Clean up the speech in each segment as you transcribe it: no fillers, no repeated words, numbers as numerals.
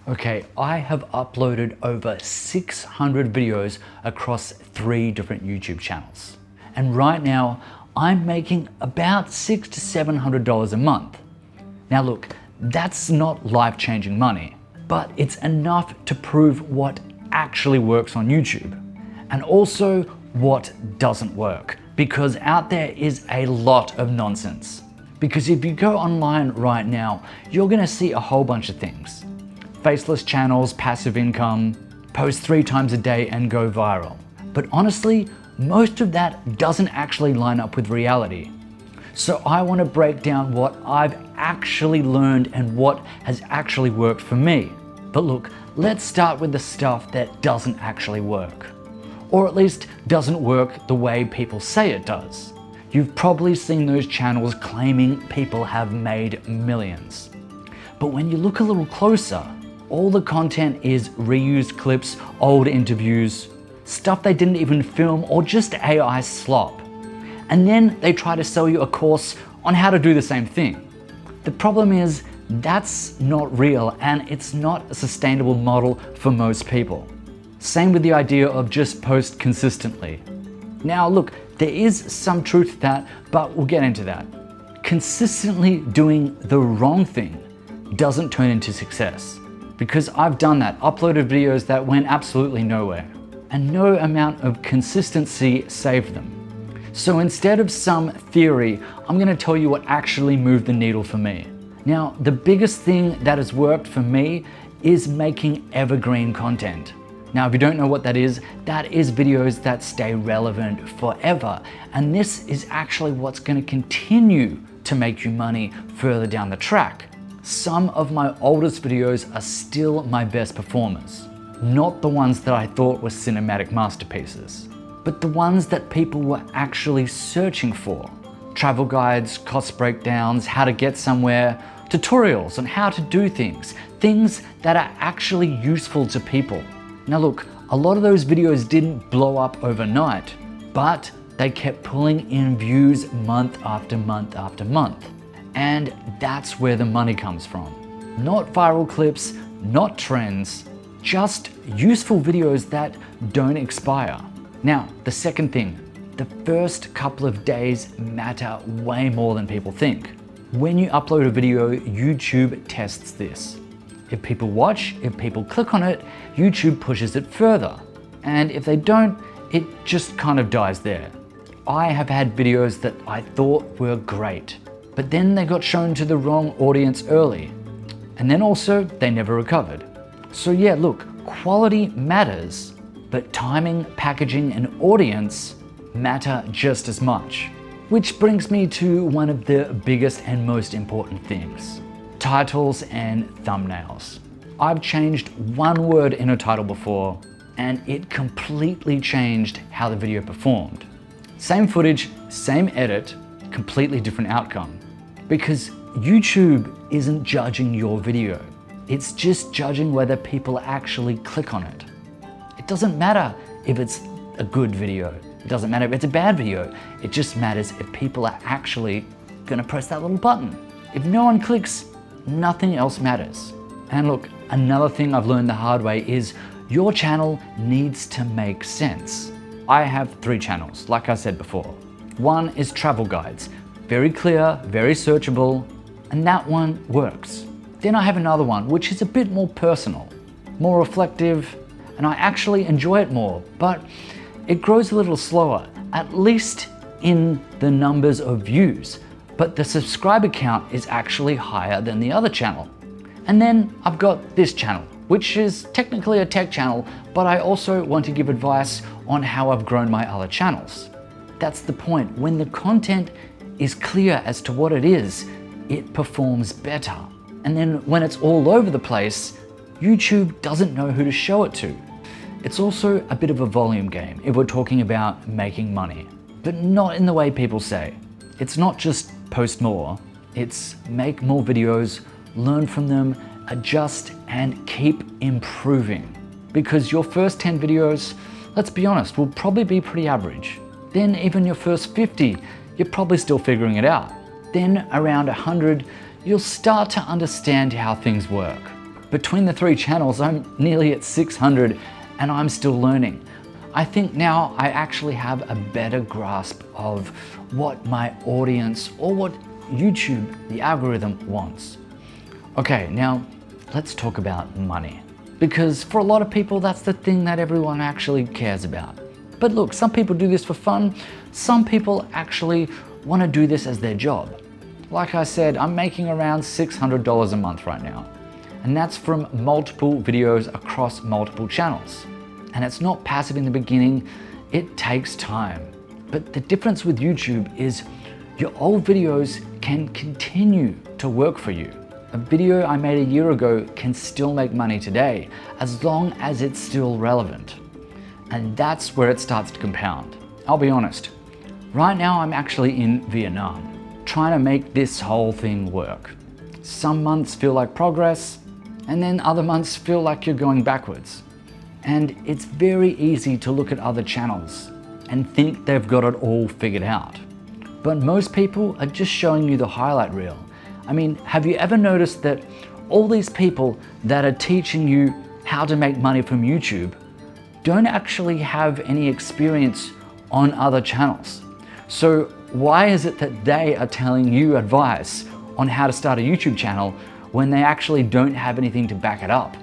Okay, I have uploaded over 600 videos across 3 different YouTube channels. And right now, I'm making about $600 to $700 a month. Now look, that's not life-changing money, but it's enough to prove what actually works on YouTube. And also what doesn't work, because out there is a lot of nonsense. Because if you go online right now, you're gonna see a whole bunch of things. Faceless channels, passive income, post 3 times a day and go viral. But honestly, most of that doesn't actually line up with reality. So I want to break down what I've actually learned and what has actually worked for me. But look, let's start with the stuff that doesn't actually work. Or at least doesn't work the way people say it does. You've probably seen those channels claiming people have made millions. But when you look a little closer, all the content is reused clips, old interviews, stuff they didn't even film, or just AI slop. And then they try to sell you a course on how to do the same thing. The problem is that's not real, and it's not a sustainable model for most people. Same with the idea of just post consistently. Now look, there is some truth to that, but we'll get into that. Consistently doing the wrong thing doesn't turn into success. Because I've done that, uploaded videos that went absolutely nowhere. And no amount of consistency saved them. So instead of some theory, I'm gonna tell you what actually moved the needle for me. Now, the biggest thing that has worked for me is making evergreen content. Now, if you don't know what that is videos that stay relevant forever. And this is actually what's gonna continue to make you money further down the track. Some of my oldest videos are still my best performers. Not the ones that I thought were cinematic masterpieces, but the ones that people were actually searching for. Travel guides, cost breakdowns, how to get somewhere, tutorials on how to do things that are actually useful to people. Now look, a lot of those videos didn't blow up overnight, but they kept pulling in views month after month after month. And that's where the money comes from. Not viral clips, not trends, just useful videos that don't expire. Now, the second thing, the first couple of days matter way more than people think. When you upload a video, YouTube tests this. If people watch, if people click on it, YouTube pushes it further. And if they don't, it just kind of dies there. I have had videos that I thought were great, but then they got shown to the wrong audience early. And then also, they never recovered. So yeah, look, quality matters, but timing, packaging, and audience matter just as much. Which brings me to one of the biggest and most important things: titles and thumbnails. I've changed one word in a title before, and it completely changed how the video performed. Same footage, same edit, completely different outcome. Because YouTube isn't judging your video. It's just judging whether people actually click on it. It doesn't matter if it's a good video. It doesn't matter if it's a bad video. It just matters if people are actually gonna press that little button. If no one clicks, nothing else matters. And look, another thing I've learned the hard way is your channel needs to make sense. I have 3 channels, like I said before. One is travel guides. Very clear, very searchable, and that one works. Then I have another one, which is a bit more personal, more reflective, and I actually enjoy it more, but it grows a little slower, at least in the numbers of views. But the subscriber count is actually higher than the other channel. And then I've got this channel, which is technically a tech channel, but I also want to give advice on how I've grown my other channels. That's the point. When the content is clear as to what it is, it performs better. And then when it's all over the place, YouTube doesn't know who to show it to. It's also a bit of a volume game if we're talking about making money, but not in the way people say. It's not just post more, it's make more videos, learn from them, adjust, and keep improving. Because your first 10 videos, let's be honest, will probably be pretty average. Then even your first 50, you're probably still figuring it out. Then around 100, you'll start to understand how things work. between the 3 channels, I'm nearly at 600 and I'm still learning. I think now I actually have a better grasp of what my audience or what YouTube, the algorithm, wants. Okay, now let's talk about money. Because for a lot of people, that's the thing that everyone actually cares about. But look, some people do this for fun. Some people actually want to do this as their job. Like I said, I'm making around $600 a month right now. And that's from multiple videos across multiple channels. And it's not passive in the beginning, it takes time. But the difference with YouTube is your old videos can continue to work for you. A video I made a year ago can still make money today, as long as it's still relevant. And that's where it starts to compound. I'll be honest, right now I'm actually in Vietnam, trying to make this whole thing work. Some months feel like progress, and then other months feel like you're going backwards. And it's very easy to look at other channels and think they've got it all figured out. But most people are just showing you the highlight reel. I mean, have you ever noticed that all these people that are teaching you how to make money from YouTube don't actually have any experience on other channels? So why is it that they are telling you advice on how to start a YouTube channel when they actually don't have anything to back it up?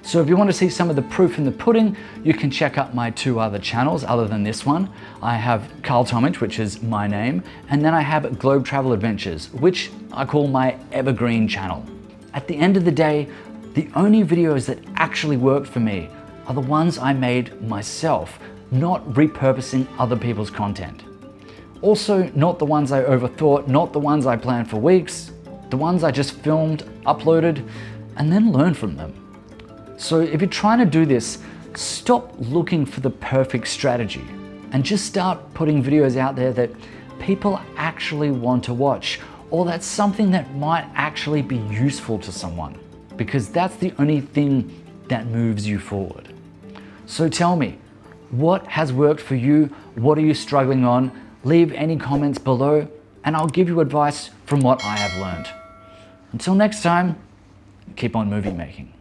So if you want to see some of the proof in the pudding, you can check out my 2 other channels other than this one. I have Carl Tomich, which is my name, and then I have Globe Travel Adventures, which I call my Evergreen channel. At the end of the day, the only videos that actually worked for me are the ones I made myself, not repurposing other people's content. Also, not the ones I overthought, not the ones I planned for weeks, the ones I just filmed, uploaded, and then learned from them. So if you're trying to do this, stop looking for the perfect strategy and just start putting videos out there that people actually want to watch, or that's something that might actually be useful to someone, because that's the only thing that moves you forward. So tell me, what has worked for you? What are you struggling on? Leave any comments below and I'll give you advice from what I have learned. Until next time, keep on movie making.